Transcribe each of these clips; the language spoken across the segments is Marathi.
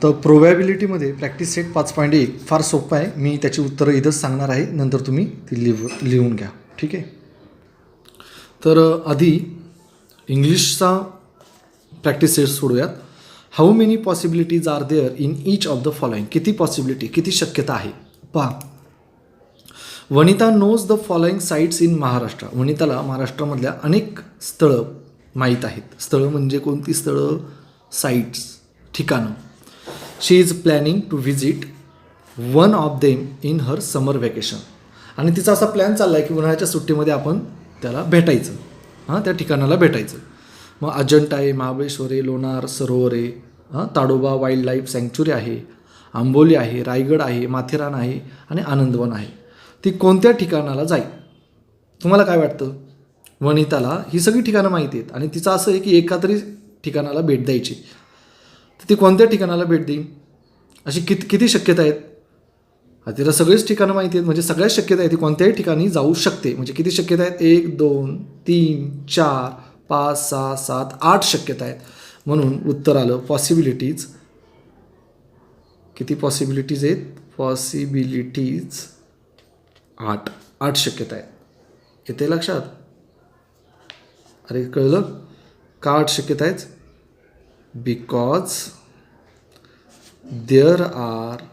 तर प्रोबॅबिलिटीमध्ये प्रॅक्टिस सेट 5.1 फार सोपं आहे. मी त्याची उत्तरं इथंच सांगणार आहे, नंतर तुम्ही ती लिहून घ्या. ठीक आहे. तर आधी इंग्लिशचा प्रॅक्टिस सेट सोडूयात. How many possibilities are there in each of the following. किती पॉसिबिलिटी, किती शक्यता आहे पहा. Vanita knows the following sites in Maharashtra. वनिताला महाराष्ट्रामधल्या अनेक स्थळं माहीत आहेत. स्थळं म्हणजे कोणती स्थळं? साईट्स, ठिकाणं. She is planning to visit one of them in her summer vacation. आणि तिचा असा प्लॅन चालला आहे की उन्हाळ्याच्या सुट्टीमध्ये आपण त्याला भेटायचं, त्या ठिकाणाला भेटायचं. मग अजंठा आहे, महाबळेश्वर आहे, लोणार सरोवर आहे, ताडोबा वाईल्ड लाईफ सँक्च्युरी आहे, आंबोली आहे, रायगड आहे, माथेरान आहे आणि आनंदवन आहे. ती कोणत्या ठिकाणाला जाईल? तुम्हाला काय वाटतं? वनिताला ही सगळी ठिकाणं माहिती आहेत आणि तिचं असं आहे की एका तरी ठिकाणाला भेट द्यायची. तर ती कोणत्या ठिकाणाला भेट देईल? अशी किती शक्यता आहेत? तिला सगळीच ठिकाणं माहिती आहेत, म्हणजे सगळ्याच शक्यता आहेत. ती कोणत्याही ठिकाणी जाऊ शकते. म्हणजे किती शक्यता आहेत? 1 2 3 4 5 6 7 8 शक्यता आहेत. म्हणून उत्तर आलं पॉसिबिलिटीज. किती पॉसिबिलिटीज आहेत? पॉसिबिलिटीज 8 शक्यता आहेत. येते लक्षात? अरे कळलं का 8 शक्यता आहेत? Because there are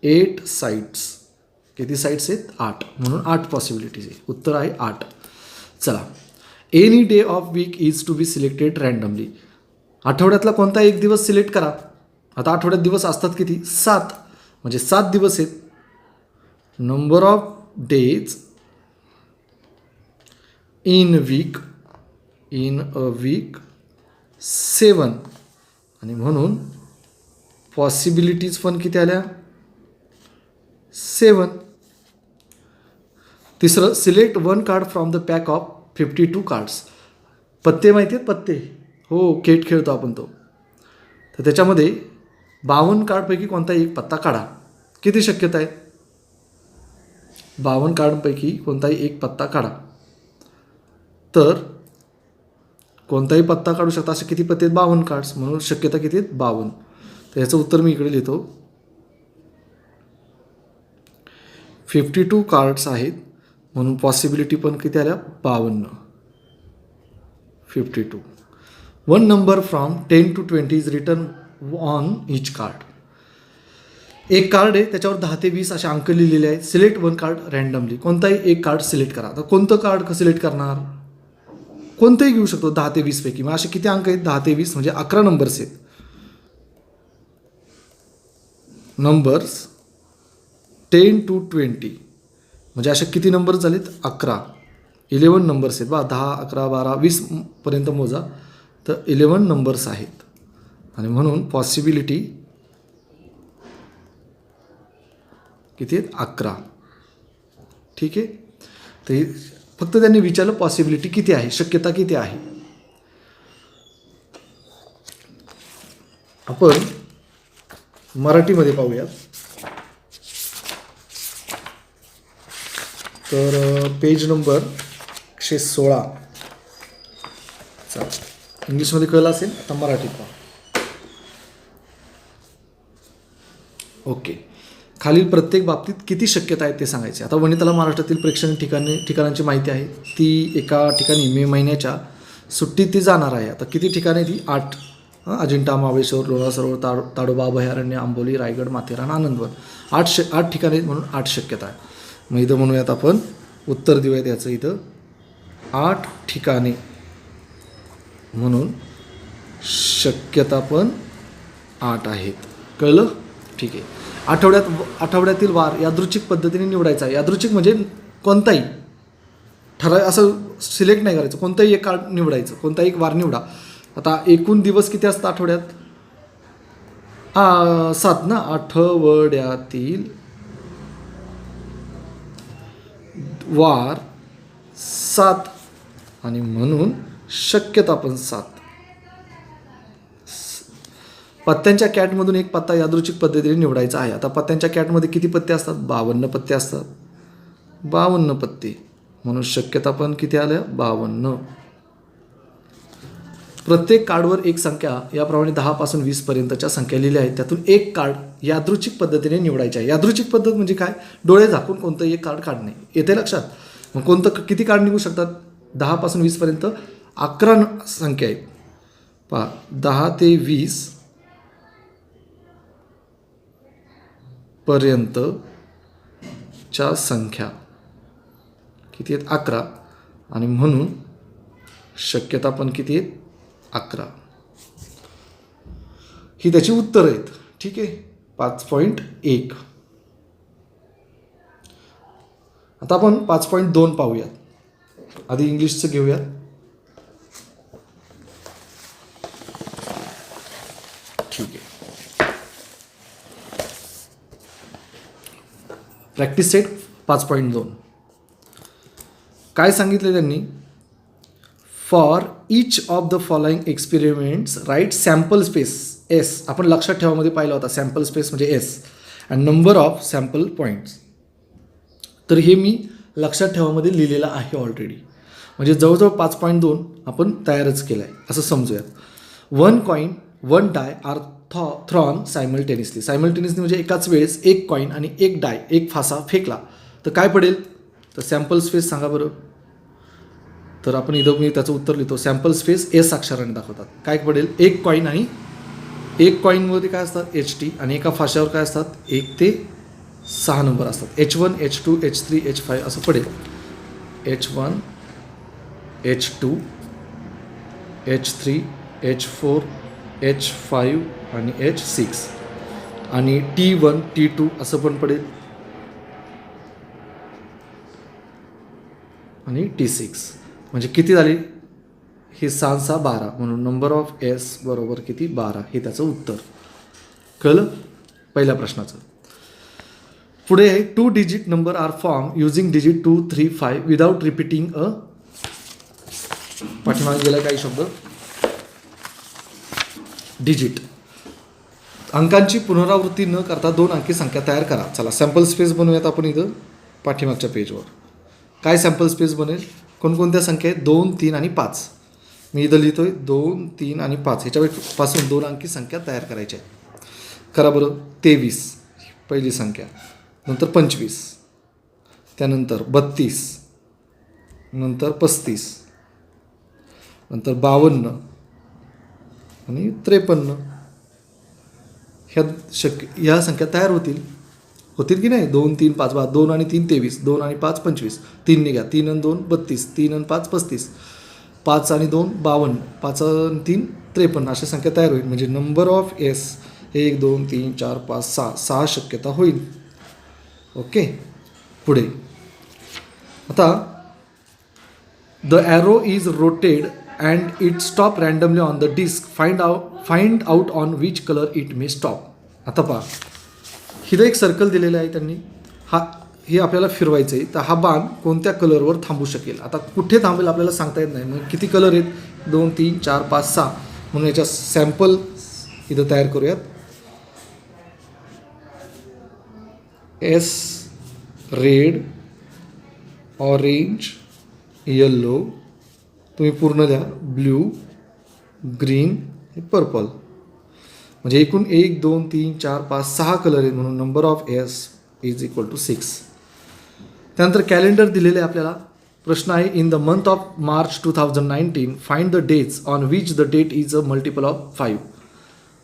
8 sites. किती साईट्स आहेत? 8. म्हणून 8 पॉसिबिलिटीज आहे. उत्तर आहे 8. चला. Any day of week is to be selected randomly. आठवड्यातला कोणता एक दिवस सिलेक्ट करा. आता आठवड्यात दिवस असतात किती? 7. म्हणजे 7 दिवस आहेत. Number of days in a week 7. आणि म्हणून पॉसिबिलिटीज पण किती आल्या? 7. तिसरं, select one card from the pack of 52 cards. पत्ते माहिती आहेत? पत्ते, हो, खेळ खेळतो आपण तो. तर त्याच्यामध्ये 52 कार्डपैकी कोणता एक पत्ता काढा. किती शक्यता आहे? 52 कार्डपैकी कोणताही एक पत्ता काढा. तर कोणताही पत्ता काढू शकता. असे किती पत्ते आहेत? 52 कार्ड्स. म्हणून शक्यता किती आहेत? 52. तर याचं उत्तर मी इकडे लिहितो. 52 कार्ड्स आहेत म्हणून पॉसिबिलिटी पण किती आल्या? 52. 52. One number from 10 to 20 is written on each card. एक कार्ड आहे, त्याच्यावर 10 ते 20 असे अंक लिहिलेले आहेत. Select one card randomly. कोणताही एक कार्ड सिलेक्ट करा. आता कोणतं कार्ड सिलेक्ट करणार? कोणतंही घेऊ शकतो 10 ते 20 पैकी. मग असे किती अंक आहेत? 10 ते 20 म्हणजे 11 नंबर्स आहेत. नंबर्स 10 to 20 म्हणजे असे किती नंबर्स झालेत? 11. 11 नंबर्स आहेत. 10 11 12 20 पर्यंत मोजा. तर 11 नंबर्स आहेत. आणि म्हणून पॉसिबिलिटी किती आहेत? 11. ठीक आहे. तर फक्त त्यांनी विचारलं पॉसिबिलिटी किती आहे, शक्यता किती आहे. आपण मराठीमध्ये पाहूयात. तर पेज नंबर 116. चला, इंग्लिशमध्ये कळलं असेल, आता मराठीत पहा. ओके. खालील प्रत्येक बाबतीत किती शक्यता आहेत ते सांगायचे. आता वनिताला महाराष्ट्रातील प्रेक्षणीय ठिकाणांची माहिती आहे. ती एका ठिकाणी मे महिन्याच्या सुट्टीत ती जाणार आहे. आता किती ठिकाणे? ती 8. अजिंठा, महाबळेश्वर, लोणार सरोवर, ताडोबा अभयारण्य, आंबोली, रायगड, माथेरान, आनंदवन. 8 ठिकाणे आहेत म्हणून 8 शक्यता आहे. मग इथं म्हणूयात आपण, उत्तर देऊयात याचं इथं. 8 ठिकाणे म्हणून शक्यता पण 8 आहेत. कळलं? ठीक आहे. आठवड्यातील वार यादृच्छिक पद्धतीने निवडायचा आहे. यादृच्छिक म्हणजे कोणताही असं सिलेक्ट नाही करायचं. कोणताही एक कार्ड निवडायचं. कोणताही एक वार निवडा. आता एकूण दिवस किती असतात आठवड्यात? 7 ना. आठवड्यातील वार 7 आणि म्हणून शक्यता पण 7. पत्त्यांच्या कॅटमधून एक पत्ता यादृच्छिक पद्धतीने निवडायचा आहे. आता पत्त्यांच्या कॅटमध्ये किती पत्ते असतात? 52 पत्ते असतात. 52 पत्ते म्हणून शक्यता पण किती आल्या? 52. प्रत्येक कार्डवर एक संख्या याप्रमाणे 10 पासून 20 पर्यंतच्या संख्या लिहिल्या आहेत. त्यातून एक कार्ड यादृच्छिक पद्धतीने निवडायचे आहे. यादृच्छिक पद्धत म्हणजे काय? डोळे झाकून कोणतंही एक कार्ड काढणे. येते लक्षात? मग कोणतं किती कार्ड निघू शकतात? 10 पासून 20 पर्यंत 11 संख्या आहेत. पहा 10 ते 20 पर्यंतच्या संख्या किती आहेत? 11. आणि म्हणून शक्यता पण किती आहेत? 11. ही त्याची उत्तरं आहेत. ठीक आहे. 5.1. आता आपण 5.2 पाहूयात. आधी इंग्लिशचं घेऊयात. ठीक आहे. Practice set 5.2. काय सांगितले त्यांनी? For each of the following experiments write sample space S. आपण लक्षात ठेवामध्ये पाहिला होता सॅम्पल स्पेस म्हणजे S and number of sample points. तर हे मी लक्षात ठेवामध्ये लिहिलेलं आहे ऑलरेडी. म्हणजे जवळजवळ 5.2 आपण तयारच केलं आहे असं समजूयात. 1 कॉईन 1 डाय आर थ्रॉन सायमल्टेनियसली. सायमल्टेनियसली म्हणजे एकाच वेळेस एक कॉईन आणि एक डाय एक फासा फेकला तर काय पडेल? तर सॅम्पल स्पेस सांगा बरं. तर आपण इथं मी त्याचं उत्तर लिहितो. सॅम्पल स्पेस एस अक्षराने दाखवतात. काय पडेल? एक कॉईन आणि एक कॉईनमध्ये काय असतात? HT आणि एका फाशावर काय असतात? 1 ते 6 नंबर असतात. H1 H2 H3 H5 असं पडेल. H1 H2 H3 H4 H5 आणि H6 आणि T1 T2 असं पण पडेल आणि T6. म्हणजे किती झाली? हे 6 6 12 म्हणून नंबर ऑफ एस बरोबर किती? 12. हे त्याचं उत्तर. कळलं पहिल्या प्रश्नाचं. पुढे आहे 2 digit number are form using digit 2 3 5 without repeating a. पाठीमागे गेला काही शब्द? डिजिट. अंकांची पुनरावृत्ती न करता 2 अंकी संख्या तयार करा. चला सॅम्पल स्पेस बनवूयात आपण इथं पाठीमागच्या पेजवर. काय सॅम्पल स्पेस बनेल? कोणकोणत्या संख्या आहेत? 2 3 आणि 5. मी इथं लिहितोय 2 3 आणि 5 ह्याच्यापासून 2 अंकी संख्या तयार करायच्या आहेत. करा बरं. 23 पहिली संख्या, नंतर 25, त्यानंतर 32, नंतर 35, नंतर 52 आणि 53. ह्या संख्या तयार होतील की नाही? 2 3 5 12 2 आणि 3 23 2 आणि 5 25 3 निघा 3 आणि 2 32 3 आणि 5 35 5 आणि 2 52 5 आणि 3 53 अशा संख्या तयार होईल. म्हणजे नंबर ऑफ एस 1 2 3 4 5 6 6 शक्यता होईल. ओके. पुढे आता the arrow is rotated and it stop randomly on the disc. Find out on which colour it may stop. आता पहा हिथं एक सर्कल दिलेलं आहे त्यांनी. हे आपल्याला फिरवायचं आहे. तर हा बाण कोणत्या कलरवर थांबू शकेल? आता कुठे थांबेल आपल्याला सांगता येत नाही. मग किती कलर आहेत? 2 3 4 5 6 म्हणून याच्या सॅम्पल इथं तयार करूयात. एस रेड ऑरेंज येल्लो, तुम्ही पूर्ण द्या, ब्ल्यू ग्रीन पर्पल. म्हणजे एकूण 1 2 3 4 5 6 कलर आहेत म्हणून number of S is equal to 6. त्यानंतर कॅलेंडर दिलेले आपल्याला. प्रश्न आहे in the month of March 2019 find the dates on which the date is a multiple of 5.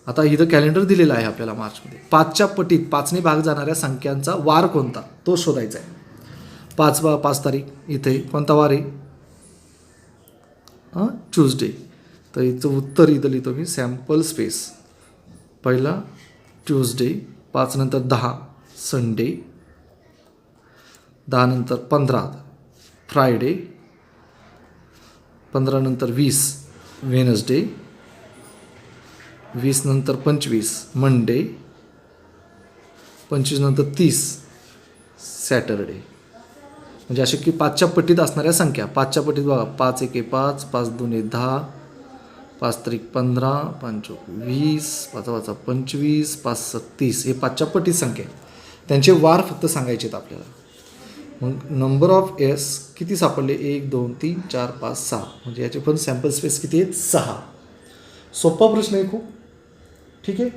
आता इथं कॅलेंडर दिलेलं आहे आपल्याला मार्चमध्ये. 5च्या पटीत 5ने भाग जाणाऱ्या संख्यांचा वार कोणता तो शोधायचा आहे. 5 तारीख इथे कोणता वार आहे? ट्यूजडे. तर इथं उत्तर इथं लिहितो मी सॅम्पल स्पेस. पहिला ट्यूजडे, 5 नंतर 10 संडे, 10 नंतर 15 फ्रायडे, 15 नंतर 20 वेनसडे, 20 नंतर 25 मंडे, 25 नंतर 30 सॅटरडे. म्हणजे असे की 5च्या पटीत असणाऱ्या संख्या. 5च्या पटीत बघा 5 1 5 5 2 10 5 3 15 5 20 5 5 25 5 30 हे 5च्या पटीत संख्या आहे. त्यांचे वार फक्त सांगायचे आहेत आपल्याला. मग नंबर ऑफ एस किती सापडले? 1 2 3 4 5 6. म्हणजे याचे पण सॅम्पल स्पेस किती आहेत? 6. सोपा प्रश्न आहे खूप. ठीक आहे.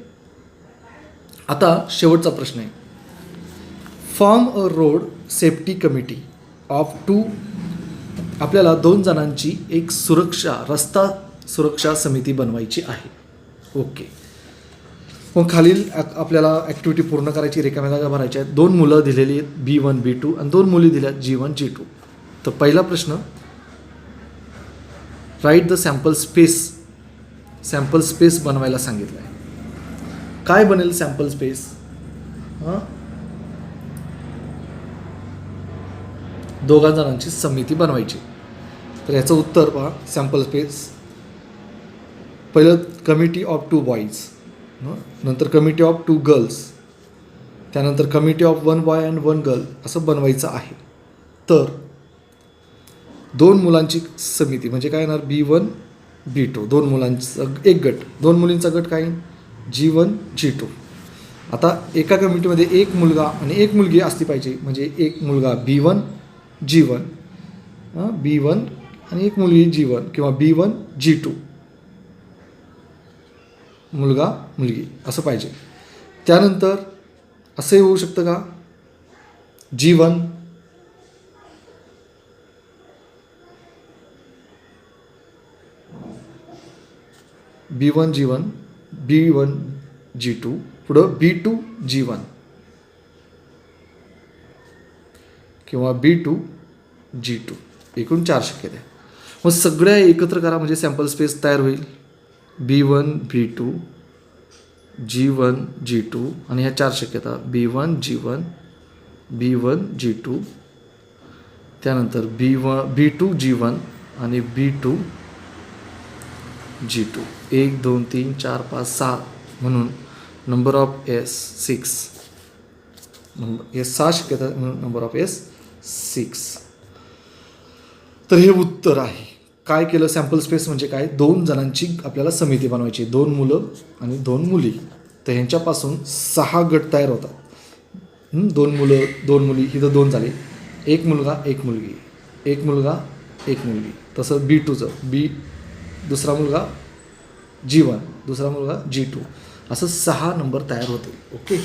आता शेवटचा प्रश्न आहे. Form a road safety committee of 2. आपल्याला 2 जणांची एक रस्ता सुरक्षा समिती बनवायची आहे. ओके. मग खालील आपल्याला ॲक्टिव्हिटी पूर्ण करायची, रिकाम्या जागा भरायच्या आहेत. 2 मुलं दिलेली आहेत B1 B2 आणि 2 मुली दिल्या G1 G2. तर पहिला प्रश्न, राईट द सॅम्पल स्पेस बनवायला सांगितलं आहे. काय बनेल सॅम्पल स्पेस? दोघा जणांची समिती बनवायची. तर याचं उत्तर पहा. सॅम्पल स्पेस पहिलं कमिटी ऑफ 2 बॉईज, नंतर कमिटी ऑफ 2 गर्ल्स, त्यानंतर committee of 1 boy and 1 girl असं बनवायचं आहे. तर 2 मुलांची समिती म्हणजे काय येणार? B1 B2. 2 मुलांचा एक गट, 2 मुलींचा गट काय? G1 G2. आता एका कमिटीमध्ये एक मुलगा आणि एक मुलगी असली पाहिजे. म्हणजे एक मुलगा B1 G1, B1 आणि एक मुलगी G1 किंवा B1 G2, मुलगा मुलगी असं पाहिजे. त्यानंतर असंही होऊ शकतं का? G1 B1 G1 B1 G2 पुढं B2 G1 किंवा B2 G2. एकूण 4 शक्यता आहे. मग सगळ्या एकत्र करा म्हणजे सॅम्पल स्पेस तयार होईल. B1 B2 G1 G2 आणि ह्या 4 शक्यता B1 G1 B1 G2, त्यानंतर B2 G1 आणि B2 G2. 1 2 3 4 5 6 म्हणून नंबर ऑफ S 6. हे 6 शक्यता म्हणून नंबर ऑफ S 6. तर हे उत्तर आहे. काय केलं? सॅम्पल स्पेस म्हणजे काय? 2 जणांची आपल्याला समिती बनवायची, 2 मुलं आणि 2 मुली. तर ह्यांच्यापासून 6 गट तयार होतात. 2 मुलं 2 मुली, ही तर 2 झाली. एक मुलगा एक मुलगी, एक मुलगा एक मुलगी. तसं B2चं दुसरा मुलगा G1, दुसरा मुलगा G2, असं 6 नंबर तयार होते. ओके.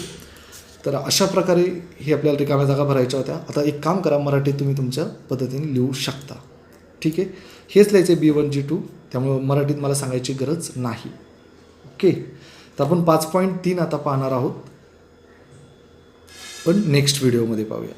तर अशा प्रकारे ही आपल्याला रिकाम्या जागा भरायच्या होत्या. आता एक काम करा, मराठीत तुम्ही तुमच्या पद्धतीने लिहू शकता. ठीक आहे. हेच लिहायचं B1 G2, त्यामुळं मराठीत मला सांगायची गरज नाही. ओके. तर आपण 5.3 आता पाहणार आहोत, पण नेक्स्ट व्हिडिओमध्ये पाहूया.